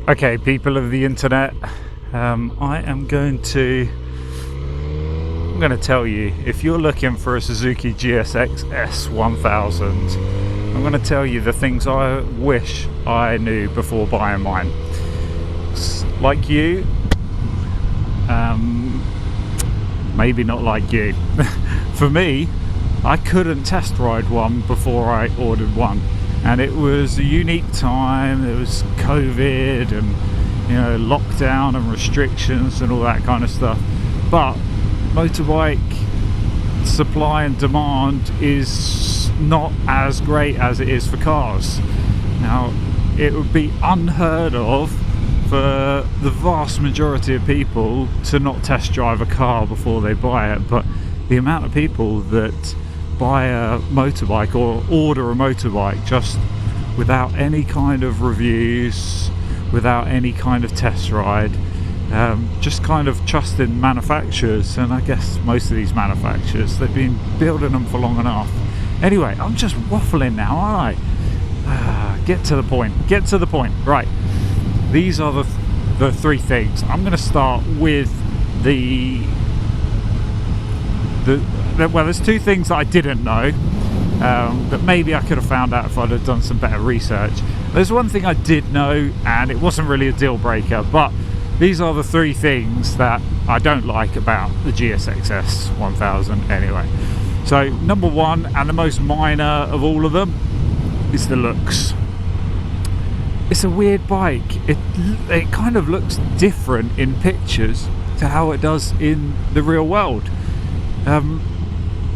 Okay, people of the internet, I'm going to tell you, if you're looking for a Suzuki GSX-S1000, I'm going to tell you the things I wish I knew before buying mine. Like you, maybe not like you. For me, I couldn't test ride one before I ordered one, and it was a unique time. There was COVID and lockdown and restrictions and all that kind of stuff, but motorbike supply and demand is not as great as it is for cars. Now, it would be unheard of for the vast majority of people to not test drive a car before they buy it, but the amount of people that buy a motorbike or order a motorbike just without any kind of reviews, without any kind of test ride, just kind of trusting manufacturers. And I guess most of these manufacturers, they've been building them for long enough. Anyway, I'm just waffling now, aren't I? Get to the point. Right, these are the three things. I'm going to start with well, there's two things that I didn't know that maybe I could have found out if I'd have done some better research. There's one thing I did know, and it wasn't really a deal breaker, but these are the three things that I don't like about the GSX-S1000 anyway. So number one, and the most minor of all of them, is the looks. It's a weird bike. It kind of looks different in pictures to how it does in the real world.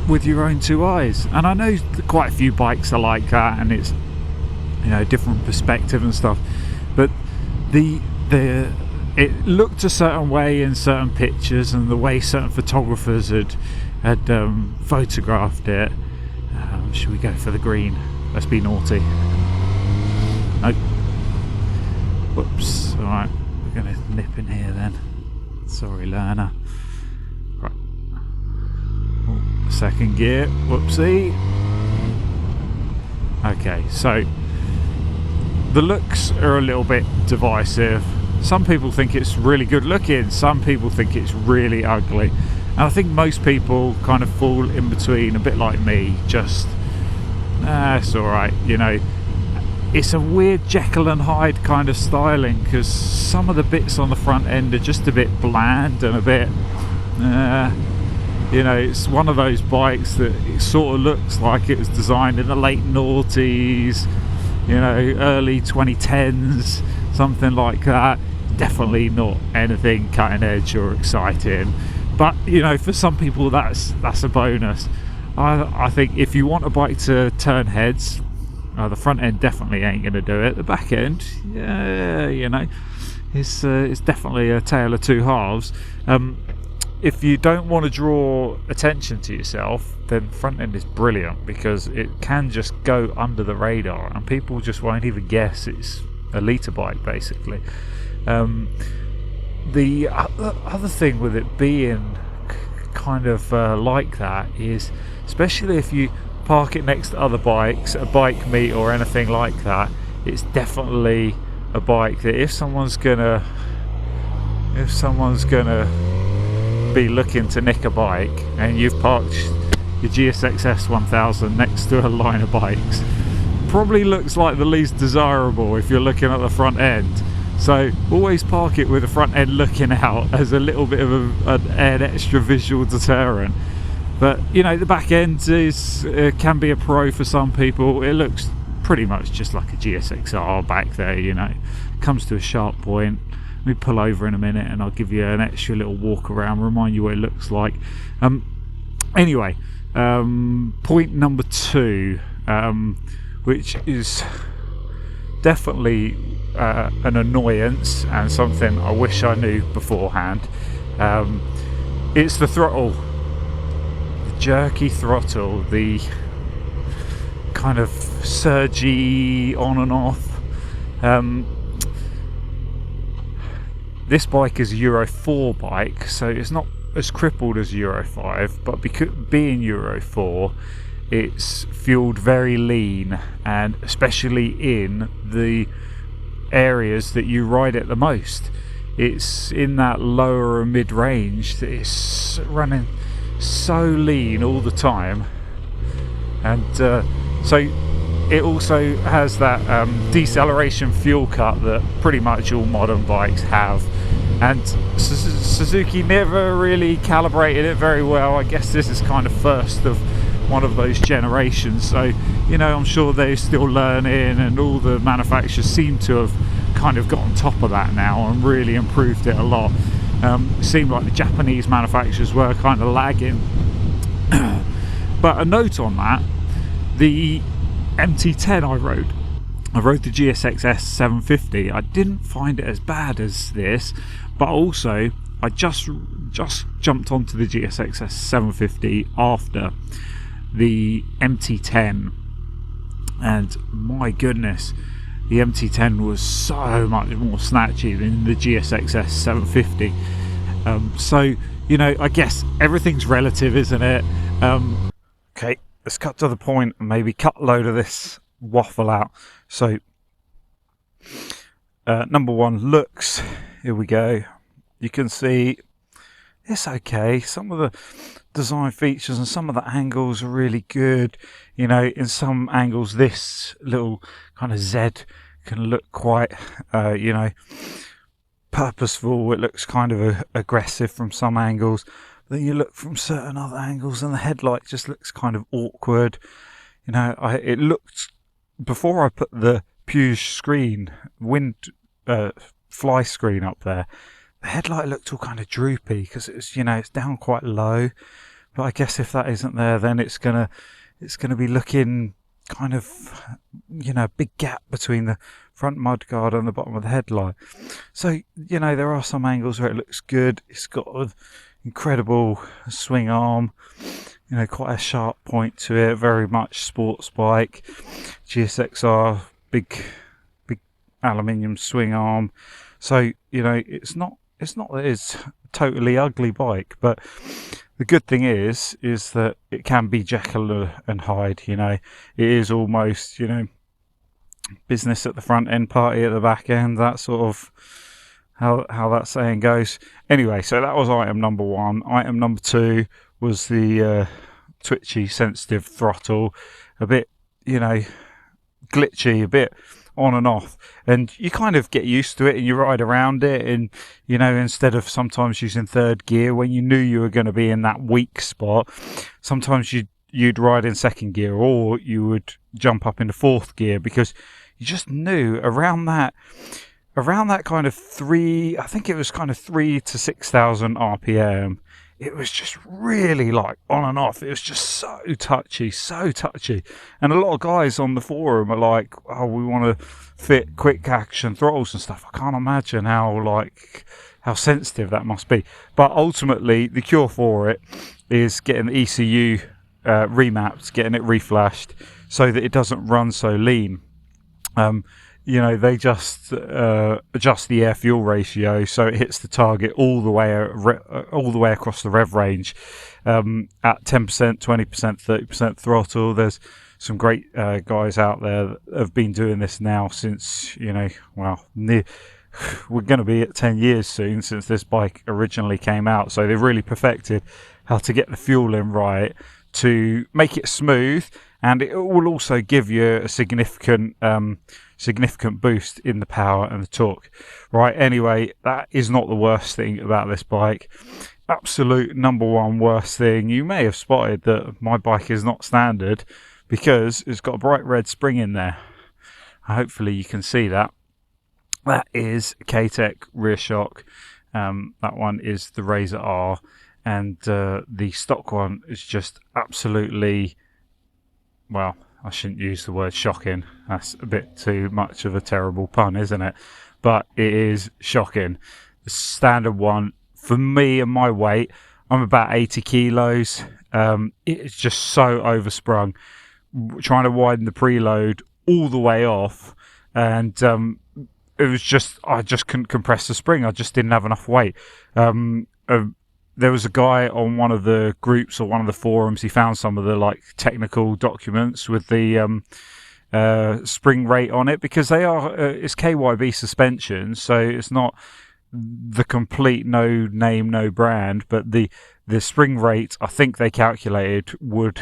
With your own two eyes, and I know quite a few bikes are like that, and it's different perspective and stuff, but it looked a certain way in certain pictures, and the way certain photographers had photographed it. Should we go for the green? Let's be naughty. No. Whoops. All right, we're gonna nip in here then. Sorry, learner. Right. Second gear, whoopsie. Okay, so the looks are a little bit divisive. Some people think it's really good looking, some people think it's really ugly, and I think most people kind of fall in between, a bit like me, just it's alright. It's a weird Jekyll and Hyde kind of styling, because some of the bits on the front end are just a bit bland and a bit it's one of those bikes that it sort of looks like it was designed in the late noughties, early 2010s, something like that. Definitely not anything cutting edge or exciting, but for some people that's a bonus. I think if you want a bike to turn heads, the front end definitely ain't going to do it. The back end, it's definitely a tale of two halves. If you don't want to draw attention to yourself, then front end is brilliant, because it can just go under the radar and people just won't even guess it's a litre bike, basically. The other thing with it being kind of like that is, especially if you park it next to other bikes, a bike meet or anything like that, it's definitely a bike that if someone's gonna be looking to nick a bike, and you've parked your GSX-S1000 next to a line of bikes, probably looks like the least desirable if you're looking at the front end. So always park it with the front end looking out as a little bit of an extra visual deterrent. But the back end can be a pro for some people. It looks pretty much just like a GSX-R back there. Comes to a sharp point. Let me pull over in a minute and I'll give you an extra little walk around, remind you what it looks like. Anyway, point number two, which is definitely an annoyance and something I wish I knew beforehand. It's the throttle, the jerky throttle, the kind of surgy on and off. This bike is a Euro 4 bike, so it's not as crippled as Euro 5, but because being Euro 4, it's fueled very lean, and especially in the areas that you ride it the most. It's in that lower and mid range that it's running so lean all the time, and so it also has that deceleration fuel cut that pretty much all modern bikes have, and Suzuki never really calibrated it very well. I guess this is kind of first of one of those generations, so I'm sure they're still learning, and all the manufacturers seem to have kind of got on top of that now and really improved it a lot. It seemed like the Japanese manufacturers were kind of lagging. But a note on that, the MT10 I rode the GSX-S1000. I didn't find it as bad as this, but also I just jumped onto the GSX-S1000 after the MT10, and my goodness, the MT10 was so much more snatchy than the GSX-S1000. So I guess everything's relative, isn't it? Okay, let's cut to the point and maybe cut a load of this waffle out. So number one, looks. Here we go. You can see it's okay. Some of the design features and some of the angles are really good. In some angles this little kind of Z can look quite purposeful. It looks kind of aggressive from some angles. Then you look from certain other angles and the headlight just looks kind of awkward. It looked, before I put the Puge screen, fly screen up there, the headlight looked all kind of droopy because it's down quite low. But I guess if that isn't there, then it's gonna be looking kind of big gap between the front mudguard and the bottom of the headlight. So there are some angles where it looks good. It's got an incredible swing arm, quite a sharp point to it, very much sports bike. GSXR, big aluminium swing arm. So it's not that it's a totally ugly bike, but the good thing is that it can be Jekyll and Hyde. It is almost business at the front end, party at the back end. That sort of how that saying goes. Anyway, so that was item number one. Item number two was the twitchy sensitive throttle, a bit glitchy, a bit on and off, and you kind of get used to it and you ride around it, and instead of sometimes using third gear when you knew you were going to be in that weak spot, sometimes you'd ride in second gear, or you would jump up into fourth gear, because you just knew around that kind of 3 to 6,000 RPM, it was just really like on and off. It was just so touchy. And a lot of guys on the forum are like, oh, we want to fit quick action throttles and stuff. I can't imagine how sensitive that must be. But ultimately, the cure for it is getting the ECU remapped, getting it reflashed so that it doesn't run so lean. They just adjust the air fuel ratio so it hits the target all the way across the rev range at 10%, 20%, 30% throttle. There's some great guys out there that have been doing this now since we're going to be at 10 years soon since this bike originally came out. So they've really perfected how to get the fuel in right to make it smooth, and it will also give you a significant boost in the power and the torque. Right, anyway, that is not the worst thing about this bike. Absolute number one worst thing, you may have spotted that my bike is not standard because it's got a bright red spring in there. Hopefully you can see that. That is K-Tech rear shock. That one is the Razor R, and the stock one is just absolutely, well, I shouldn't use the word shocking. That's a bit too much of a terrible pun, isn't it? But it is shocking. The standard one, for me and my weight, I'm about 80 kilos. It's just so oversprung. Trying to widen the preload all the way off, and it was just, I just couldn't compress the spring. I just didn't have enough weight. There was a guy on one of the groups or one of the forums. He found some of the technical documents with the spring rate on it, because they are it's KYB suspension, so it's not the complete no name no brand, but the spring rate I think they calculated would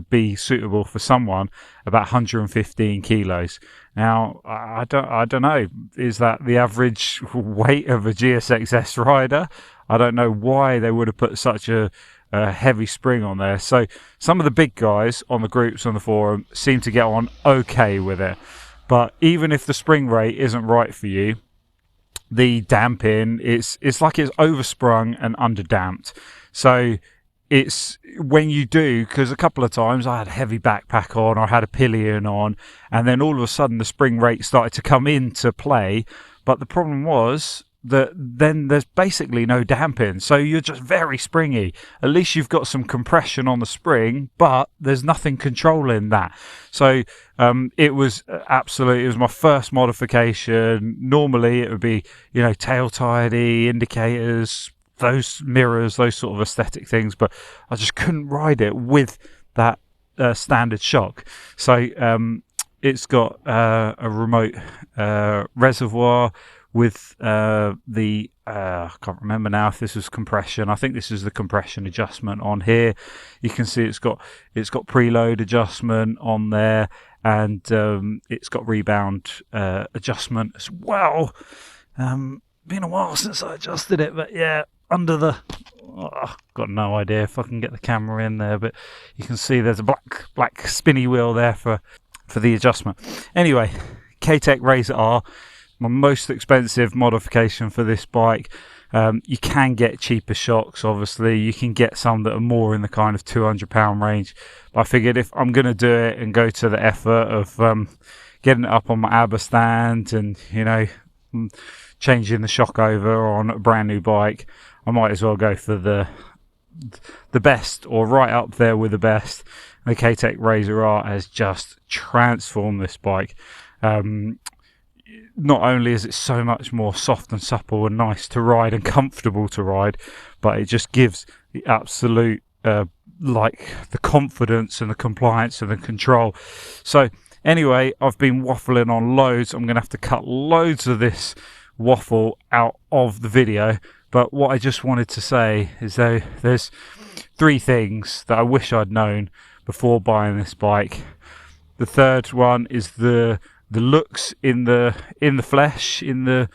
be suitable for someone about 115 kilos. Now I don't know, is that the average weight of a GSX-S rider? I don't know why they would have put such a heavy spring on there. So some of the big guys on the groups on the forum seem to get on okay with it, but even if the spring rate isn't right for you, the damping, it's like it's oversprung and underdamped. So it's when you do, because a couple of times I had a heavy backpack on, or I had a pillion on, and then all of a sudden the spring rate started to come into play, but the problem was that then there's basically no damping, so you're just very springy. At least you've got some compression on the spring, but there's nothing controlling that. So it was my first modification. Normally it would be, tail tidy, indicators, those mirrors, those sort of aesthetic things, but I just couldn't ride it with that standard shock. So it's got a remote reservoir with I can't remember now if this was compression. I think this is the compression adjustment on here. You can see it's got preload adjustment on there, and it's got rebound adjustment as well. Been a while since I adjusted it, but yeah, under the got no idea if I can get the camera in there, but you can see there's a black spinny wheel there for the adjustment. Anyway, K-Tech Razor R, my most expensive modification for this bike. You can get cheaper shocks, obviously. You can get some that are more in the kind of £200 range. But I figured if I'm going to do it and go to the effort of getting it up on my ABBA stand and, changing the shock over on a brand new bike, I might as well go for the best, or right up there with the best. The K-Tech Razor R has just transformed this bike. Not only is it so much more soft and supple and nice to ride and comfortable to ride, but it just gives the absolute the confidence and the compliance and the control. So anyway, I've been waffling on loads. I'm going to have to cut loads of this waffle out of the video, but what I just wanted to say is there's 3 things that I wish I'd known before buying this bike. The third one is the looks in the flesh, in the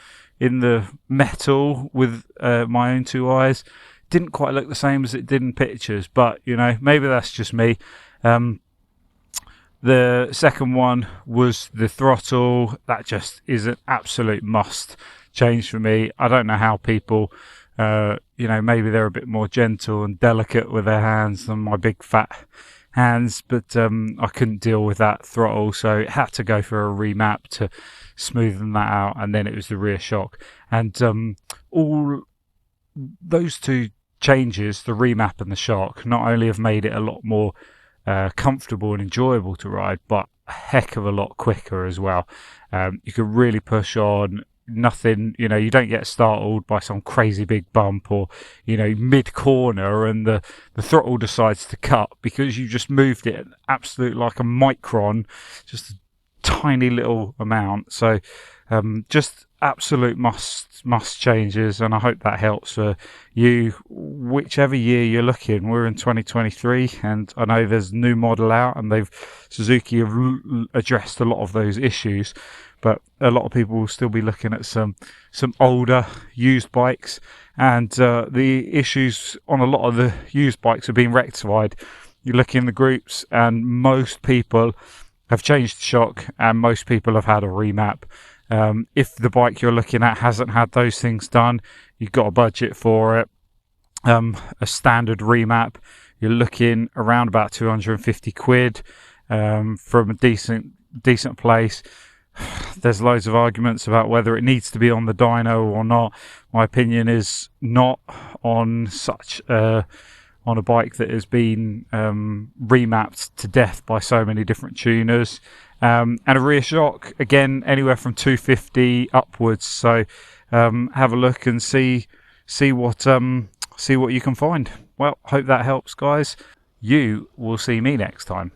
metal with my own 2 eyes. Didn't quite look the same as it did in pictures, but maybe that's just me. The second one was the throttle. That just is an absolute must change for me. I don't know how people maybe they're a bit more gentle and delicate with their hands than my big fat hands, but I couldn't deal with that throttle, so it had to go for a remap to smoothen that out, and then it was the rear shock. And all those 2 changes, the remap and the shock, not only have made it a lot more comfortable and enjoyable to ride, but a heck of a lot quicker as well. You can really push on. Nothing, you don't get startled by some crazy big bump, or mid corner and the throttle decides to cut because you just moved it absolute like a micron, just a tiny little amount. So just absolute must changes, and I hope that helps for you whichever year you're looking. We're in 2023, and I know there's a new model out, and Suzuki have addressed a lot of those issues, but a lot of people will still be looking at some older used bikes, and the issues on a lot of the used bikes are being rectified. You look in the groups, and most people have changed the shock, and most people have had a remap. If the bike you're looking at hasn't had those things done, you've got a budget for it. A standard remap, you're looking around about 250 quid from a decent place. There's loads of arguments about whether it needs to be on the dyno or not. My opinion is not on on a bike that has been remapped to death by so many different tuners. And a rear shock, again, anywhere from 250 upwards. So have a look and see what you can find. Well, hope that helps, guys. You will see me next time.